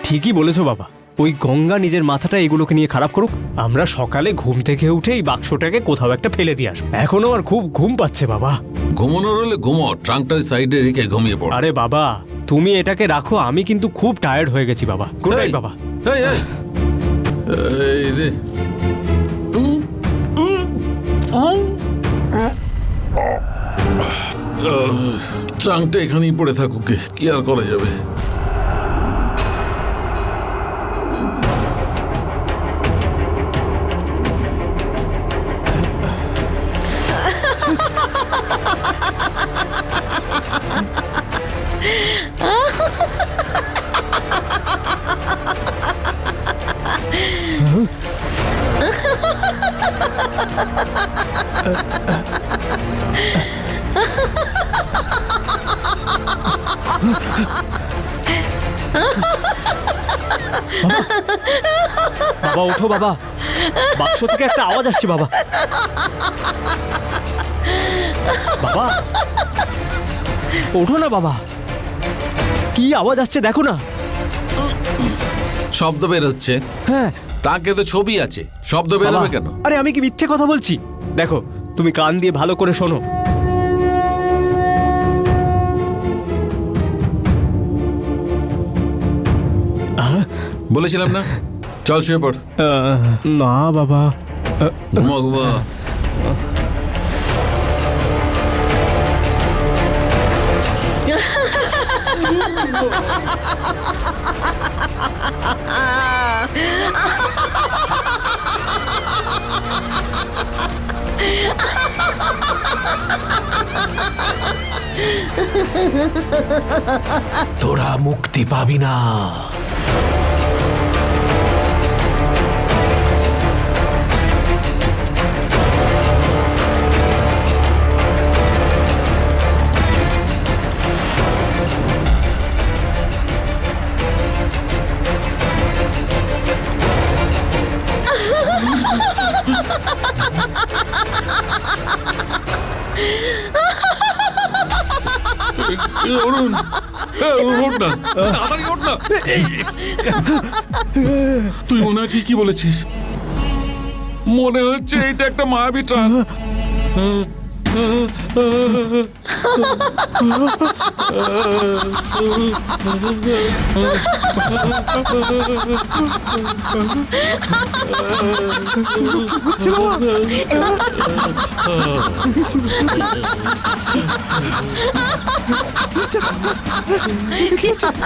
ঠিকই বলেছো বাবা, ওই গঙ্গা নিজের মাথাটা এগুলোকে নিয়ে খারাপ করুক, আমরা সকালে ঘুম থেকে উঠে এই বাক্সটাকে কোথাও একটা ফেলে দিয়ে আসবো। এখনো আমার খুব ঘুম পাচ্ছে বাবা। ঘুমানোর হলে ঘুমো, ট্রাঙ্কটা সাইডে রেখে ঘুমিয়ে পড়ো। আরে বাবা তুমি এটাকে রাখো, আমি কিন্তু খুব টায়ার্ড হয়ে গেছি বাবা। গুড নাইট বাবা। এই, এই, এই রে, ট্রাঙ্কটা এখানেই পড়ে থাকুক, কি আর করা যাবে। বাবা ওঠো বাবা, বাক্স থেকে একটা আওয়াজ আসছে বাবা। বাবা ওঠো না বাবা, কি আওয়াজ আসছে দেখো না। শব্দ বের হচ্ছে। হ্যাঁ ট্রাঙ্কে তো ছবি আছে, শব্দ বেরোবে বাবা, কেন? আরে আমি কি মিথ্যে কথা বলছি? দেখো তুমি কান দিয়ে ভালো করে শোনো। বলেছিলাম না, চল শুয়ে পড়। না বাবা। ঘুমা ঘুমা। তোরা মুক্তি পাবি না। অরুণ, ওঠ না, তাড়াতাড়ি ওঠ না। তুই মনে হয় ঠিকই বলেছিস, মনে হচ্ছে এটা একটা মায়াবী ট্রাক।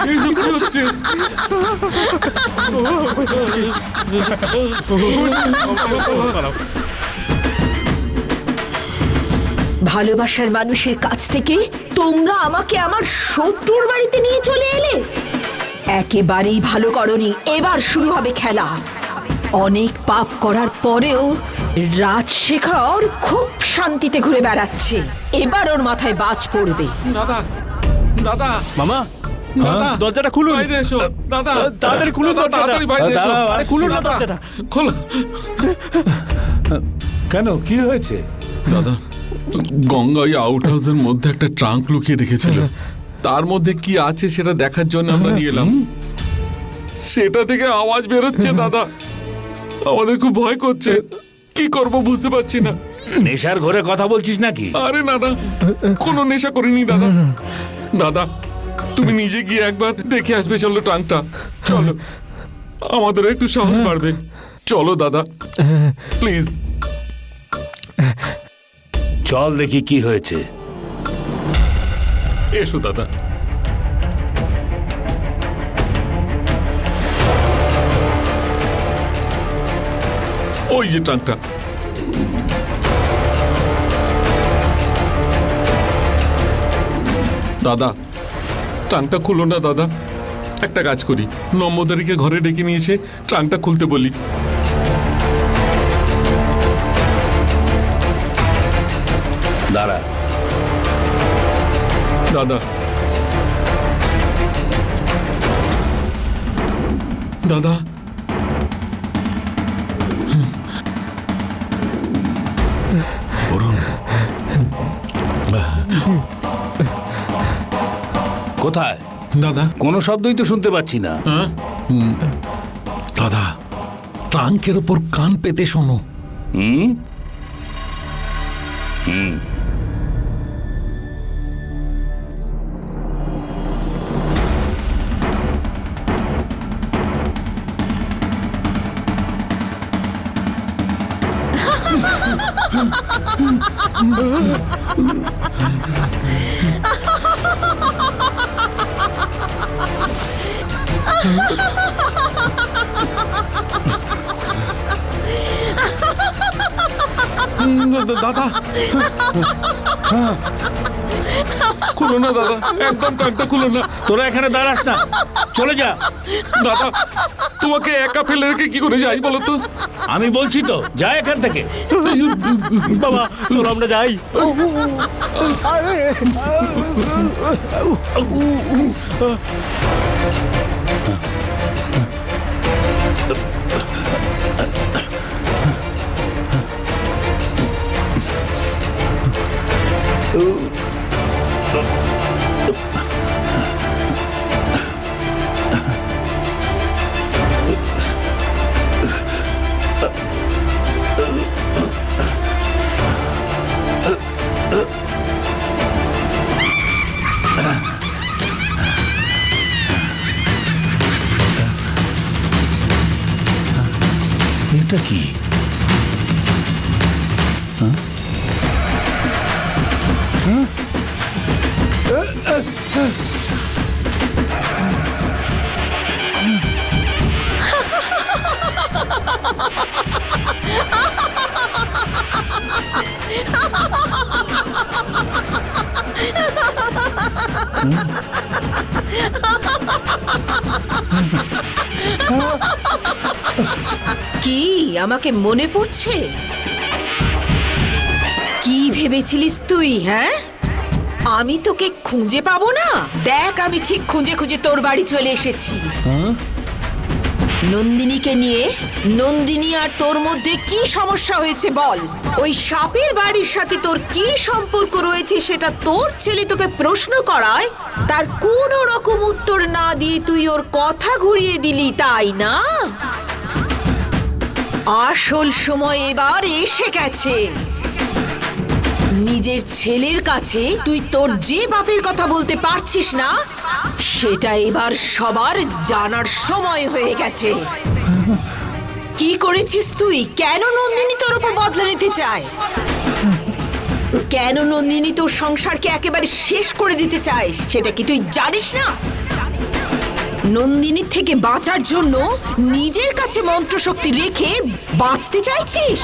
এইসব কি হচ্ছে? ভালোবাসার মানুষের কাছ থেকে তোমরা আমাকে আমার শত্রুর বাড়িতে নিয়ে চলে এলে। একেবারেই ভালো করনি। এবার শুরু হবে খেলা। অনেক পাপ করার পরেও রাজশেখর খুব শান্তিতে ঘুরে বেড়াচ্ছে। এবার ওর মাথায় বাজ পড়বে। দাদা, দাদা, মামা দাদা, দরজাটা খুলুন। বাইরে এসো দাদা, তাড়াতাড়ি খুলুন দাদা, দরজাটা। তাড়াতাড়ি বাইরে এসো। আরে খুলুন না দাদা, দরজাটা। খোলো। কেন, কি হয়েছে? দাদা, গঙ্গা ওই আউট হাউসের মধ্যে একটা ট্রাঙ্ক লুকিয়ে রেখেছিল, তার মধ্যে কি আছে সেটা দেখার জন্য আমরা নিয়ে এলাম। সেটা থেকে আওয়াজ বেরোচ্ছে দাদা, আমাদের খুব ভয় করছে, কি করব বুঝতে পারছি না। নেশার ঘরে কথা বলছিস নাকি? আরে না না, কোনো নেশা করিনি দাদা। দাদা তুমি নিজে গিয়ে একবার দেখে আসবে, চলো ট্রাঙ্কটা, চলো, আমাদের একটু সাহস বাড়বে। চলো দাদা প্লিজ। চল দেখি কি হয়েছে। এসো দাদা। ওই যে ট্রাঙ্কটা। দাদা ট্রাঙ্কটা খুলো না দাদা, একটা কাজ করি, নম্বদারিকে ঘরে ডেকে নিয়ে এসে ট্রাঙ্কটা খুলতে বলি। দাঁড়া। দাদা, দাদা, অরুণ, কোথায়? দাদা, কোনো শব্দই তো শুনতে পাচ্ছি না। হ্যাঁ দাদা, ট্রাঙ্কের ওপর কান পেতে শোনো। দাদা, খুলো না দাদা, একদম ট্রাঙ্কটা খুলো না। তোরা এখানে দাঁড়াস না, চলে যা। দাদা, তোমাকে একা ফেলে রেখে কি করে যাই বলো তো? আমি বলছি তো, যা এখান থেকে। বাবা চলো আমরা যাই। এটা কি? কি আমাকে মনে পড়ছে? কি ভেবেছিলিস তুই? হ্যাঁ, আমি তোকে খুঁজে পাবো না? দেখ, আমি ঠিক খুঁজে খুঁজে তোর বাড়ি চলে এসেছি। নন্দিনীকে নিয়ে। নন্দিনী আর তোর মধ্যে কি সমস্যা হয়েছে বল? ওই সাপের বাড়ির সাথে তোর কি সম্পর্ক রয়েছে সেটা তোর ছেলে তোকে প্রশ্ন করায়, তার কোনো রকম উত্তর না দিয়ে তুই ওর কথা ঘুরিয়ে দিলি, তাই না? আসল সময় এবার এসে গেছে। নিজের ছেলের কাছে তুই তোর যে বাপের কথা বলতে পারছিস না, সেটা এবার সবার জানার সময় হয়ে গেছে। কি করেছিস তুই? কেন নন্দিনী তোর উপর বদলা নিতে চায়? কেন নন্দিনী তোর সংসারকে একেবারে শেষ করে দিতে চায় সেটা কি তুই জানিস না? নন্দিনীর থেকে বাঁচার জন্য নিজের কাছে মন্ত্রশক্তি রেখে বাঁচতে চাইছিস?